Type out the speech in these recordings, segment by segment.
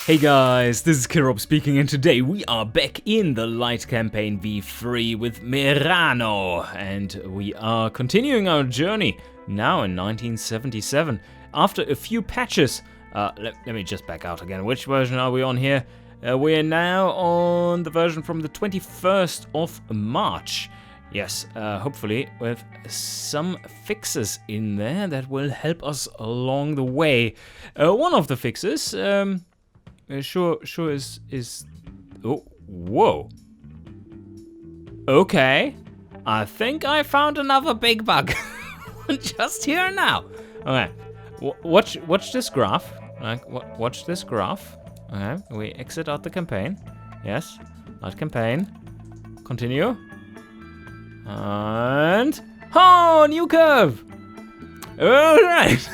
Hey guys, this is Kirop speaking, and today we are back in the Lite campaign V3 with Merano, and we are continuing our journey now in 1977. After a few patches, let me just back out again. Which version are we on here? We're now on the version from the 21st of March. Yes, hopefully with some fixes in there that will help us along the way. One of the fixes, sure is oh, whoa. Okay, I think I found another big bug just here now. Okay, watch this graph. Watch this graph. Okay, we exit out the campaign. Yes, out campaign. Continue. And oh, new curve. All right.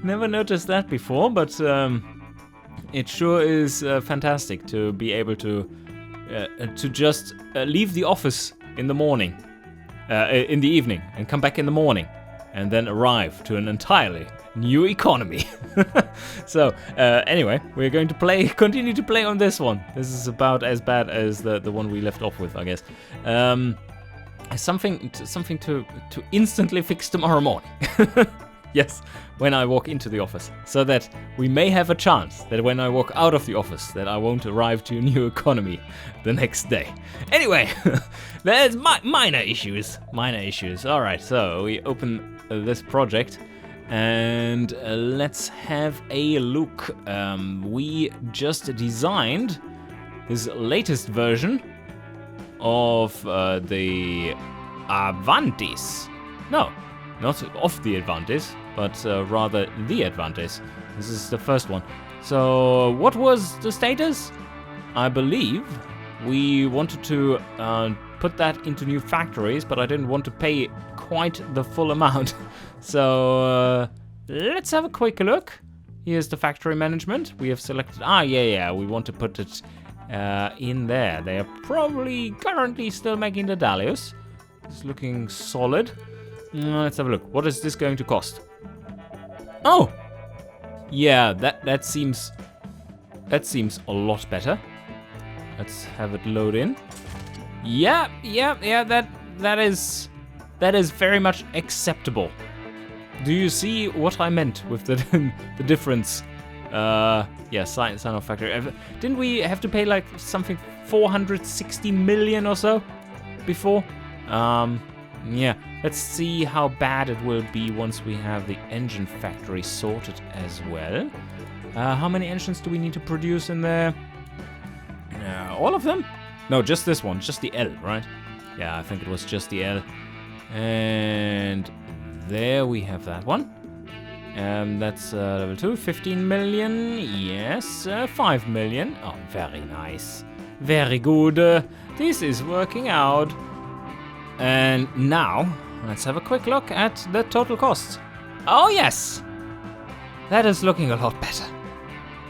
Never noticed that before, but it sure is fantastic to be able to just leave the office in the morning, in the evening, and come back in the morning, and then arrive to an entirely new economy. So anyway, we're going to continue to play on this one. This is about as bad as the one we left off with, I guess. Something to instantly fix tomorrow morning. Yes, when I walk into the office, so that we may have a chance that when I walk out of the office that I won't arrive to a new economy the next day. Anyway, there's minor issues. All right, so we open this project and let's have a look. We just designed this latest version of the Avantis. No, not of the Advantis, but rather the Advantis. This is the first one. So what was the status? I believe we wanted to put that into new factories, but I didn't want to pay quite the full amount. So let's have a quick look. Here's the factory management. We have selected, we want to put it in there. They are probably currently still making the Dalios. It's looking solid. Let's have a look. What is this going to cost? Oh, yeah, that seems a lot better. Let's have it load in. Yeah. That is very much acceptable. Do you see what I meant with the difference? Sign off factory. Didn't we have to pay like something 460 million or so before? Yeah. Let's see how bad it will be once we have the engine factory sorted as well. How many engines do we need to produce in there? All of them? No, just this one, just the L, right? Yeah, I think it was just the L. And there we have that one. That's level 2, 15 million. Yes, 5 million. Oh, very nice. Very good. This is working out. And now, let's have a quick look at the total cost. Oh yes! That is looking a lot better.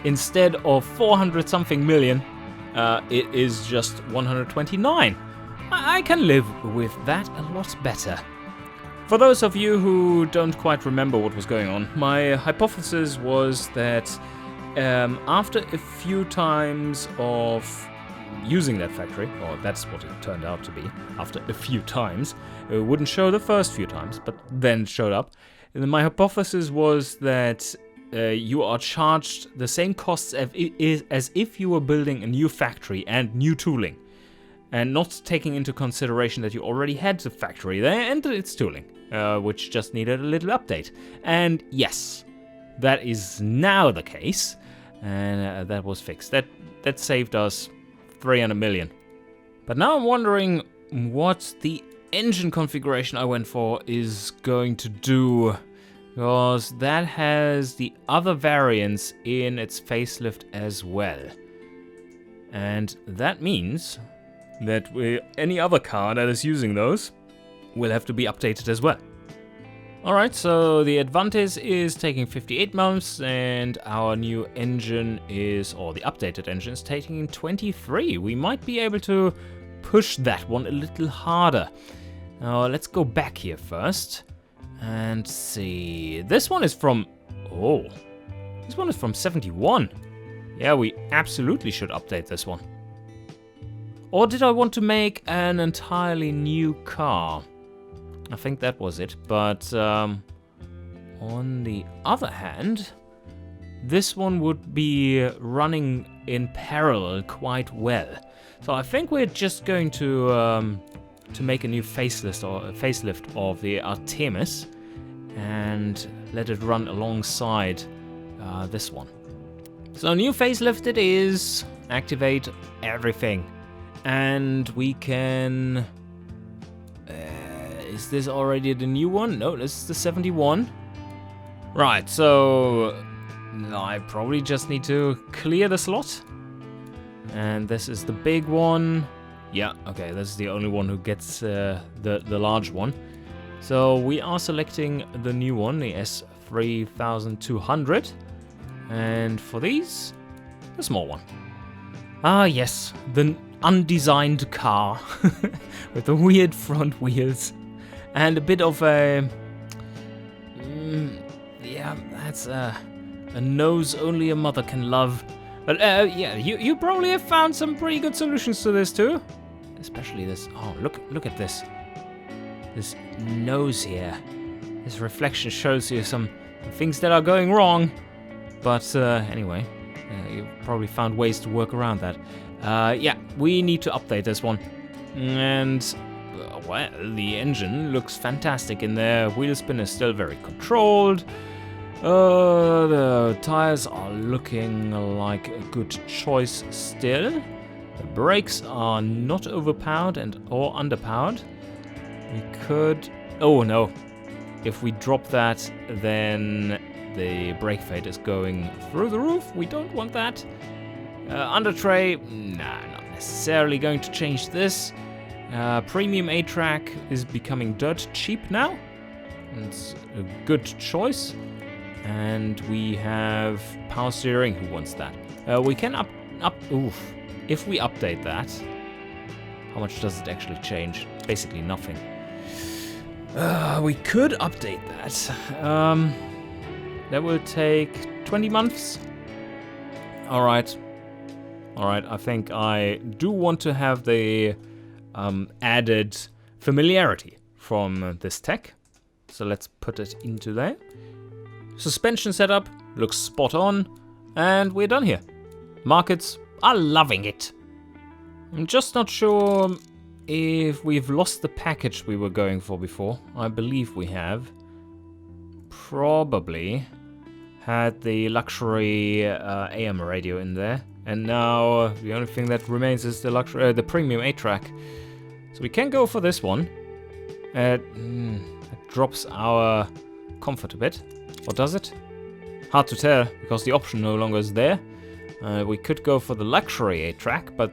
Instead of 400 something million, it is just 129. I can live with that a lot better. For those of you who don't quite remember what was going on, my hypothesis was that after a few times of using that factory, or that's what it turned out to be, after a few times, it wouldn't show the first few times, but then showed up. And my hypothesis was that you are charged the same costs as if you were building a new factory and new tooling, and not taking into consideration that you already had the factory there and its tooling, which just needed a little update. And yes, that is now the case, and that was fixed. That saved us 300 million. But now I'm wondering what the engine configuration I went for is going to do, because that has the other variants in its facelift as well. And that means that any other car that is using those will have to be updated as well. Alright, so the Advantis is taking 58 months, and our new engine or the updated engine is taking 23. We might be able to push that one a little harder. Now, let's go back here first and see. This one is from 71. Yeah, we absolutely should update this one. Or did I want to make an entirely new car? I think that was it. But on the other hand, this one would be running in parallel quite well. So I think we're just going to make a new facelift of the Artemis and let it run alongside this one. So new facelift it is. Activate everything. And we can... is this already the new one? No, this is the 71. Right, so I probably just need to clear the slot. And this is the big one. Yeah, okay, this is the only one who gets the large one. So we are selecting the new one, the S3200. And for these, the small one. Ah, yes, the undesigned car with the weird front wheels and a bit of a... yeah, that's a nose only a mother can love. But yeah, you probably have found some pretty good solutions to this too. Especially this. Oh, look at this. This nose here. This reflection shows you some things that are going wrong. But anyway, you probably found ways to work around that. Yeah, we need to update this one. And, well, the engine looks fantastic in there. Wheel spin is still very controlled. The tires are looking like a good choice still. The brakes are not overpowered or underpowered. We could... Oh, no. If we drop that, then the brake fade is going through the roof. We don't want that. Undertray, nah, not necessarily going to change this. Premium A-Track is becoming dirt cheap now. It's a good choice. And we have power steering. Who wants that? We can oof. If we update that, how much does it actually change? Basically nothing. We could update that. That will take 20 months. Alright, I think I do want to have the added familiarity from this tech. So let's put it into there. Suspension setup looks spot on, and we're done here. Markets are loving it. I'm just not sure if we've lost the package we were going for before. I believe we have. Probably had the luxury AM radio in there, and now the only thing that remains is the premium 8-track. So we can go for this one. It drops our comfort a bit. Or does it? Hard to tell, because the option no longer is there. We could go for the luxury 8-track, but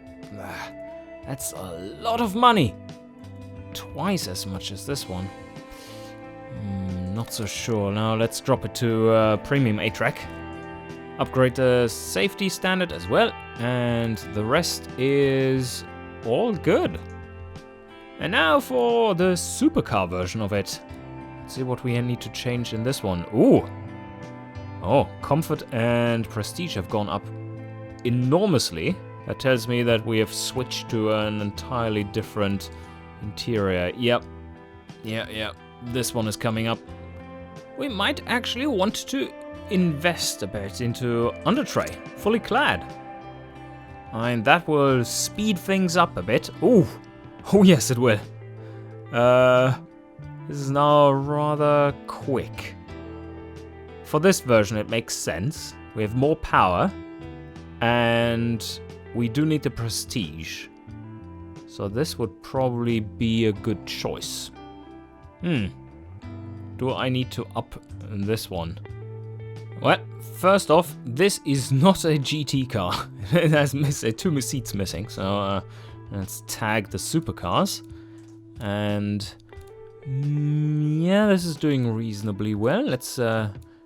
that's a lot of money. Twice as much as this one. Not so sure. Now let's drop it to premium 8-track. Upgrade the safety standard as well. And the rest is all good. And now for the supercar version of it. Let's see what we need to change in this one. Ooh. Oh, comfort and prestige have gone up enormously. That tells me that we have switched to an entirely different interior. Yep. Yeah. This one is coming up. We might actually want to invest a bit into Undertray, fully clad. And that will speed things up a bit. Ooh. Oh yes, it will. This is now rather quick. For this version, it makes sense. We have more power, and we do need the prestige. So this would probably be a good choice. Do I need to up this one? Well, first off, this is not a GT car. It has 2 seats missing, so let's tag the supercars. And yeah, this is doing reasonably well. Let's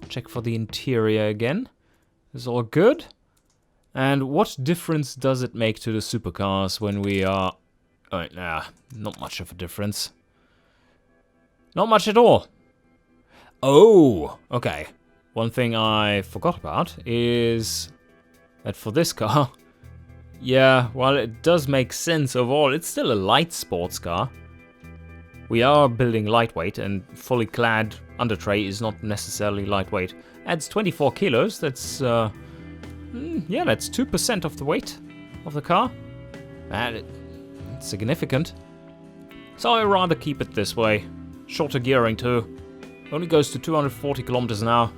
check for the interior again. Is all good? And what difference does it make to the supercars when we are... Oh, nah, not much of a difference. Not much at all. Oh, okay. One thing I forgot about is that for this car, yeah, while it does make sense overall, it's still a light sports car. We are building lightweight, and fully clad Undertray is not necessarily lightweight. Adds 24 kilos, that's, yeah, that's 2% of the weight of the car. It's significant. So I'd rather keep it this way. Shorter gearing too. Only goes to 240 kilometers an hour.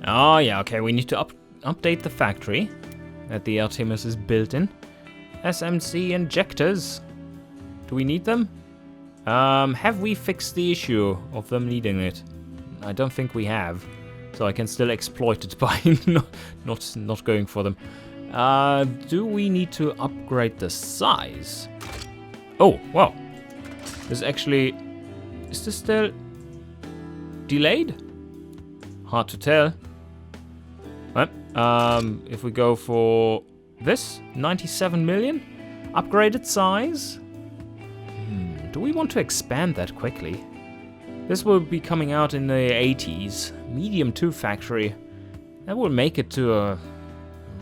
Oh yeah, okay, we need to update the factory that the Artemis is built in. SMC injectors. Do we need them? Have we fixed the issue of them needing it? I don't think we have. So I can still exploit it by not going for them. Do we need to upgrade the size? Oh, wow. This actually... Is this still delayed? Hard to tell. Well, if we go for this, 97 million. Upgraded size. Do we want to expand that quickly? This will be coming out in the 80s. Medium 2 factory. That will make it to a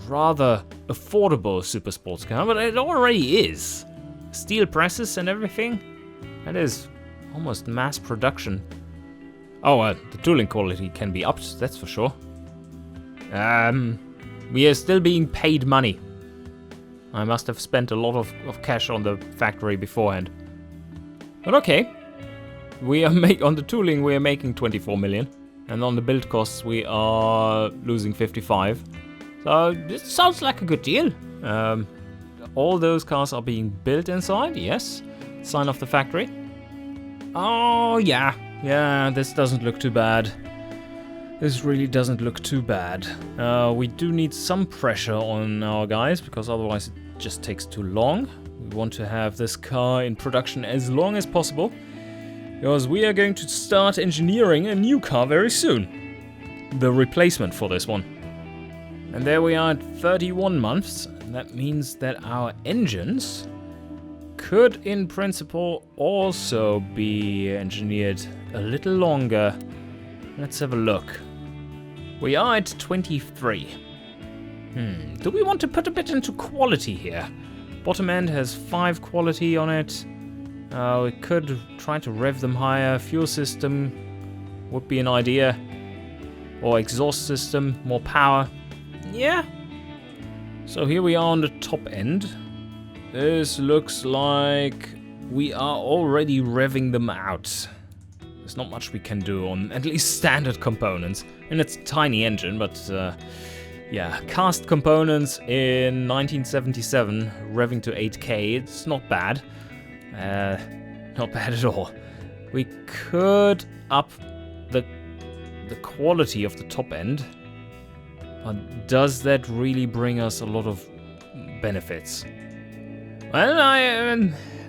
rather affordable super sports car, but it already is. Steel presses and everything. That is almost mass production. Oh, the tooling quality can be upped, that's for sure. We are still being paid money. I must have spent a lot of cash on the factory beforehand. But okay. We are on the tooling we are making 24 million. And on the build costs we are losing 55. So this sounds like a good deal. All those cars are being built inside, yes. Sign off the factory. Oh yeah. Yeah, this doesn't look too bad. This really doesn't look too bad. We do need some pressure on our guys, because otherwise it just takes too long. We want to have this car in production as long as possible, because we are going to start engineering a new car very soon. The replacement for this one. And there we are at 31 months. And that means that our engines could, in principle, also be engineered a little longer. Let's have a look. We are at 23. Do we want to put a bit into quality here? Bottom end has 5 quality on it. We could try to rev them higher. Fuel system would be an idea. Or exhaust system, more power. Yeah. So here we are on the top end. This looks like we are already revving them out. There's not much we can do on at least standard components. And it's a tiny engine, but yeah, cast components in 1977, revving to 8K, it's not bad. Not bad at all. We could up the quality of the top end, but does that really bring us a lot of benefits? Well,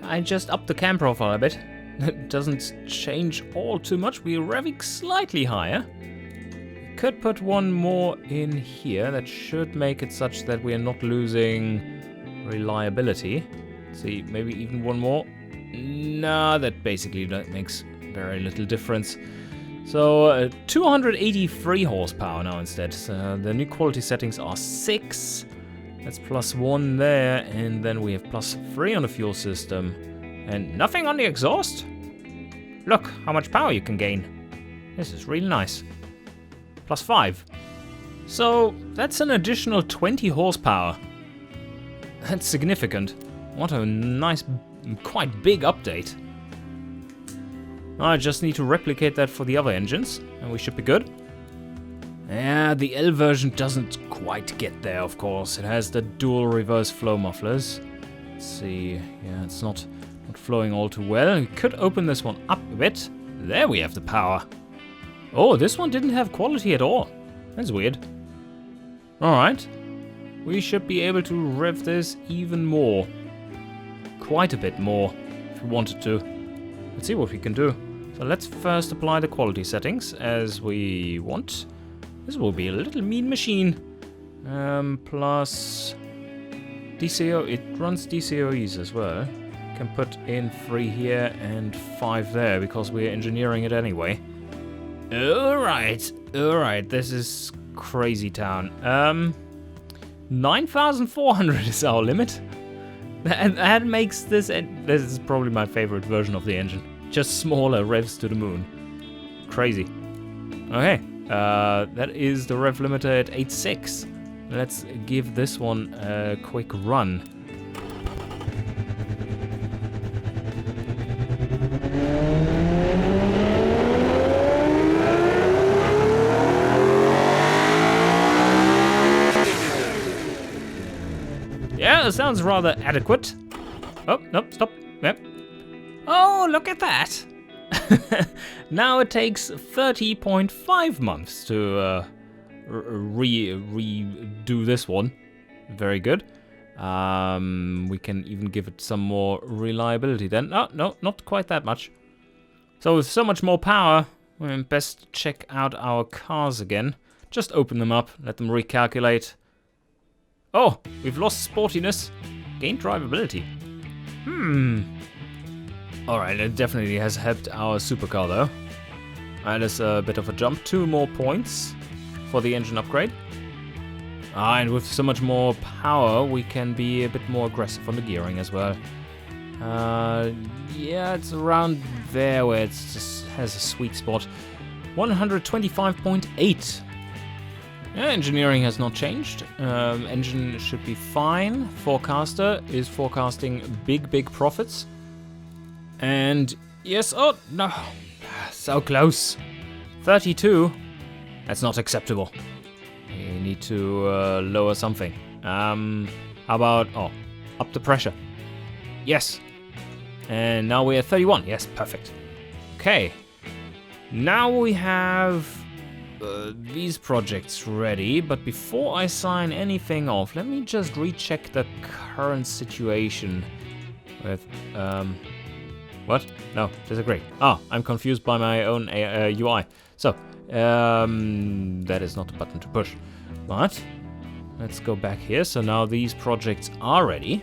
I just upped the cam profile a bit. It doesn't change all too much. We're revving slightly higher. We could put one more in here. That should make it such that we're not losing reliability. Let's see, maybe even one more. Nah, that makes very little difference. So 283 horsepower now instead. So the new quality settings are 6. That's +1 there, and then we have +3 on the fuel system. And nothing on the exhaust? Look how much power you can gain. This is really nice. +5. So that's an additional 20 horsepower. That's significant. What a nice, quite big update. I just need to replicate that for the other engines, and we should be good. Yeah, the L version doesn't quite get there, of course. It has the dual reverse flow mufflers. Let's see. Yeah, it's not flowing all too well. We could open this one up a bit. There we have the power. Oh, this one didn't have quality at all. That's weird. Alright. We should be able to rev this even more. Quite a bit more, if we wanted to. Let's see what we can do. So let's first apply the quality settings as we want. This will be a little mean machine. Plus DCO, it runs DCOEs as well. Can put in 3 here and 5 there because we're engineering it anyway. Alright, this is crazy town. 9,400 is our limit. That makes this is probably my favorite version of the engine. Just smaller revs to the moon. Crazy. Okay, that is the rev limiter at 8.6. Let's give this one a quick run. Yeah, that sounds rather adequate. Oh, nope, stop. Yep. Oh, look at that. Now it takes 30.5 months to redo this one. Very good. We can even give it some more reliability then. Oh, no, not quite that much. So with so much more power, we best check out our cars again. Just open them up, let them recalculate. Oh, we've lost sportiness. Gained drivability. Alright, it definitely has helped our supercar though. That is a bit of a jump. 2 more points for the engine upgrade. And with so much more power, we can be a bit more aggressive on the gearing as well. Yeah, it's around there where it just has a sweet spot. 125.8. Yeah, engineering has not changed. Engine should be fine. Forecaster is forecasting big profits. And yes, oh no, so close. 32. That's not acceptable. You need to lower something. How about, up the pressure. Yes. And now we're at 31. Yes, perfect. Okay. Now we have these projects ready, but before I sign anything off, let me just recheck the current situation with, what? No, disagree. I'm confused by my own UI. So, that is not the button to push. But, let's go back here. So now these projects are ready.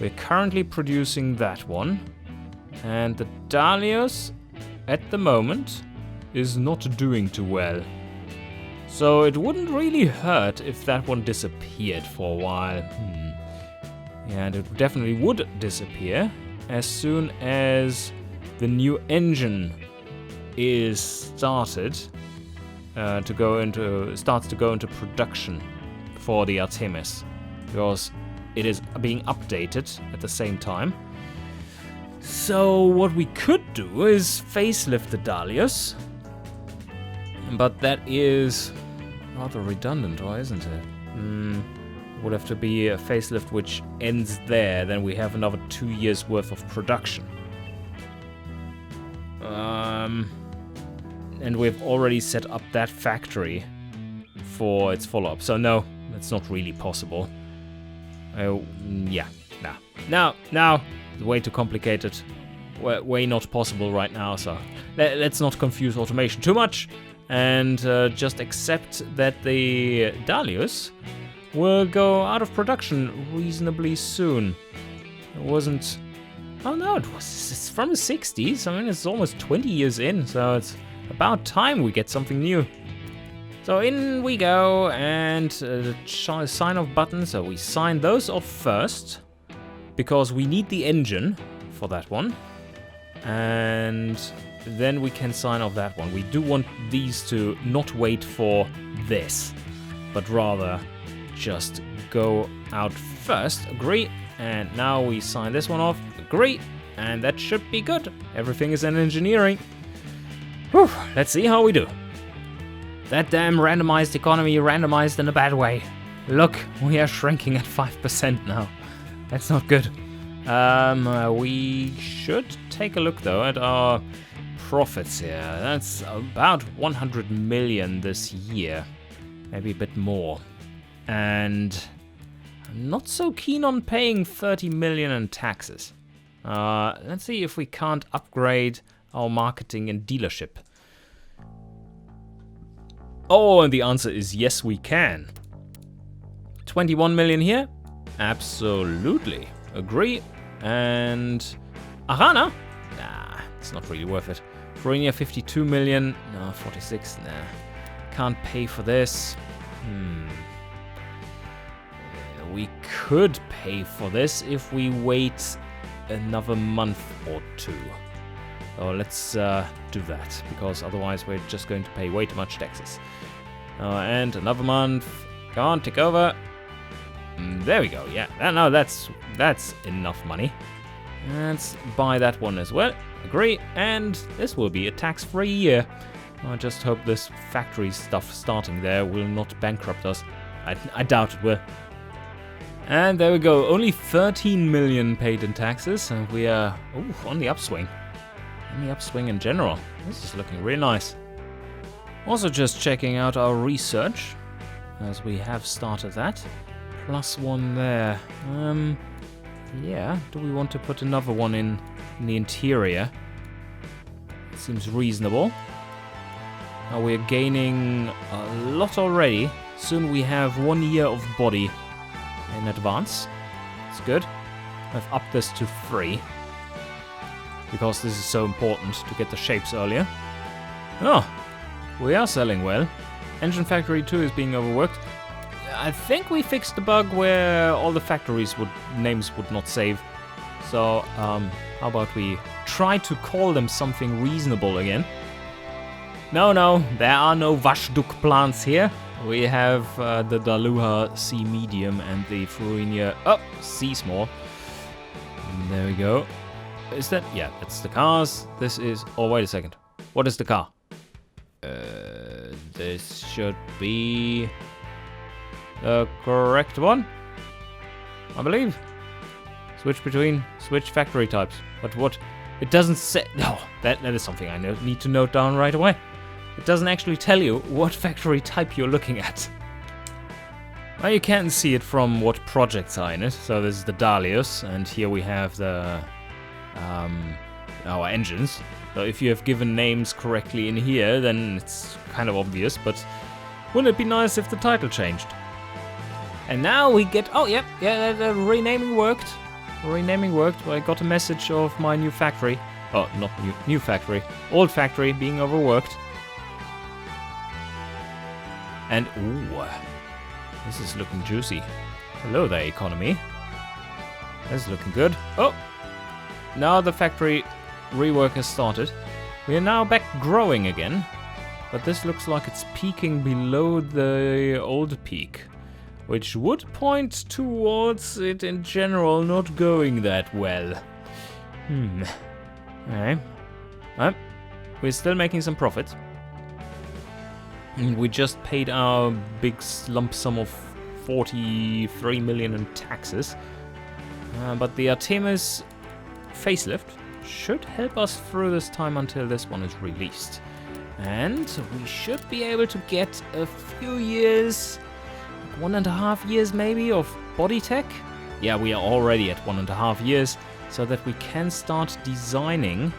We're currently producing that one. And the Dalios, at the moment, is not doing too well. So it wouldn't really hurt if that one disappeared for a while. Yeah, and it definitely would disappear as soon as the new engine is started to go into production for the Artemis, because it is being updated at the same time. So what we could do is facelift the Dalios, but that is rather redundant, or isn't it? Would have to be a facelift which ends there, then we have another 2 years worth of production. And we've already set up that factory for its follow-up, so no, that's not really possible. Yeah, no, way too complicated, way not possible right now, so let's not confuse automation too much, and just accept that the Dalios will go out of production reasonably soon. It wasn't... Oh no, it's from the 60s. I mean, it's almost 20 years in, so it's about time we get something new. So in we go, and the sign off button. So we sign those off first, because we need the engine for that one. And then we can sign off that one. We do want these to not wait for this, but rather just go out first. Agree. And now we sign this one off. Agree. And that should be good. Everything is in engineering. Whew, let's see how we do. That damn randomized economy randomized in a bad way. Look, we are shrinking at 5% now. That's not good. We should take a look though at our profits here. That's about 100 million this year. Maybe a bit more. And I'm not so keen on paying 30 million in taxes. Let's see if we can't upgrade our marketing and dealership. Oh, and the answer is yes, we can. 21 million here? Absolutely. Agree. And Arana? Nah, it's not really worth it. Fruinia, 52 million. No, 46. Nah. Can't pay for this. we could pay for this if we wait another month or two. So let's do that, because otherwise we're just going to pay way too much taxes. And another month. Come on, take over. There we go. Yeah, no, that's enough money. Let's buy that one as well. Agree. And this will be a tax-free year. I just hope this factory stuff starting there will not bankrupt us. I doubt it will. And there we go. Only 13 million paid in taxes, and we are on the upswing. On the upswing in general. This is looking really nice. Also just checking out our research, as we have started that. +1 there. Yeah, do we want to put another one in the interior? It seems reasonable. Now we're gaining a lot already. Soon we have 1 year of body in advance. It's good. I've upped this to 3. Because this is so important to get the shapes earlier. Oh, we are selling well. Engine Factory 2 is being overworked. I think we fixed the bug where all the factories names would not save. So, how about we try to call them something reasonable again? No, there are no Washduk plants here. We have the Daluha C medium and the Fruinia C small. And there we go. Is that? Yeah, it's the cars. This is... Oh, wait a second. What is the car? This should be the correct one, I believe. Switch factory types. But what? It doesn't say... No, that is something I need to note down right away. It doesn't actually tell you what factory type you're looking at. Well, you can see it from what projects are in it. So this is the Dalius, and here we have the our engines. So if you have given names correctly in here, then it's kind of obvious, but wouldn't it be nice if the title changed? And now we get... Oh, yeah, the renaming worked. Renaming worked. I got a message of my new factory. Oh, not new factory. Old factory being overworked. And, ooh, this is looking juicy. Hello there, economy. This is looking good. Oh, now the factory rework has started. We are now back growing again, but this looks like it's peaking below the old peak, which would point towards it in general not going that well. Okay. We're still making some profit. We just paid our big lump sum of 43 million in taxes. But the Artemis facelift should help us through this time until this one is released. And we should be able to get a few years, 1.5 years maybe, of body tech. Yeah, we are already at 1.5 years, so that we can start designing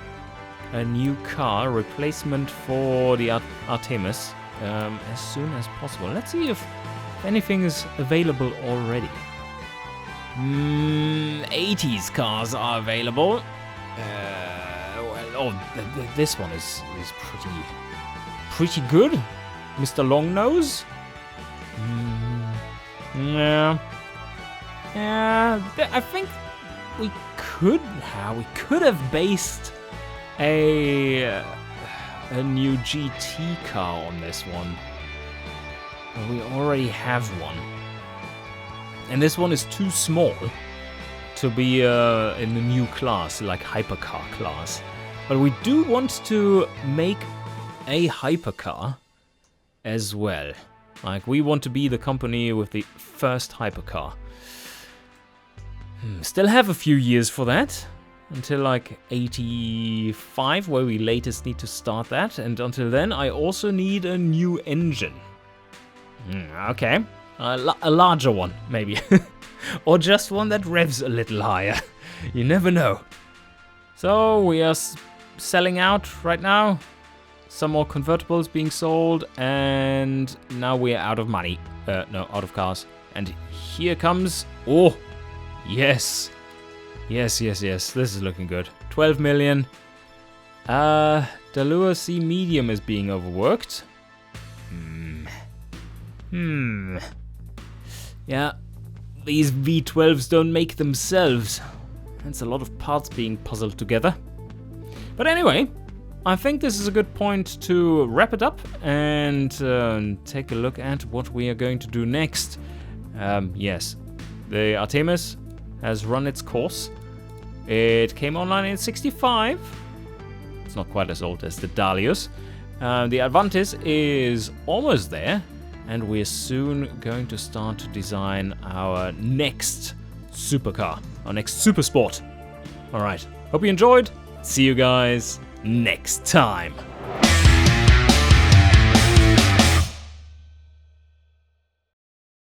a new car replacement for the Artemis as soon as possible. Let's see if anything is available already. 80s cars are available. This one is pretty good, Mr. Longnose. Yeah. I think we could have based a new GT car on this one. But we already have one. And this one is too small to be in a new class, like hypercar class. But we do want to make a hypercar as well. Like, we want to be the company with the first hypercar. Still have a few years for that. Until like 85, where we latest need to start that. And until then, I also need a new engine. Okay. A larger one, maybe. Or just one that revs a little higher. You never know. So, we are selling out right now. Some more convertibles being sold. And now we are out of money. No, out of cars. And here comes... Oh, yes. Yes. This is looking good. 12 million. Dalua C medium is being overworked. Yeah. these V12s don't make themselves. It's a lot of parts being puzzled together. But anyway, I think this is a good point to wrap it up and take a look at what we are going to do next. Yes, the Artemis has run its course. It came online in 65. It's not quite as old as the Dalius. The Advantis is almost there, and we're soon going to start to design our next supercar, our next super sport. Alright, hope you enjoyed. See you guys next time.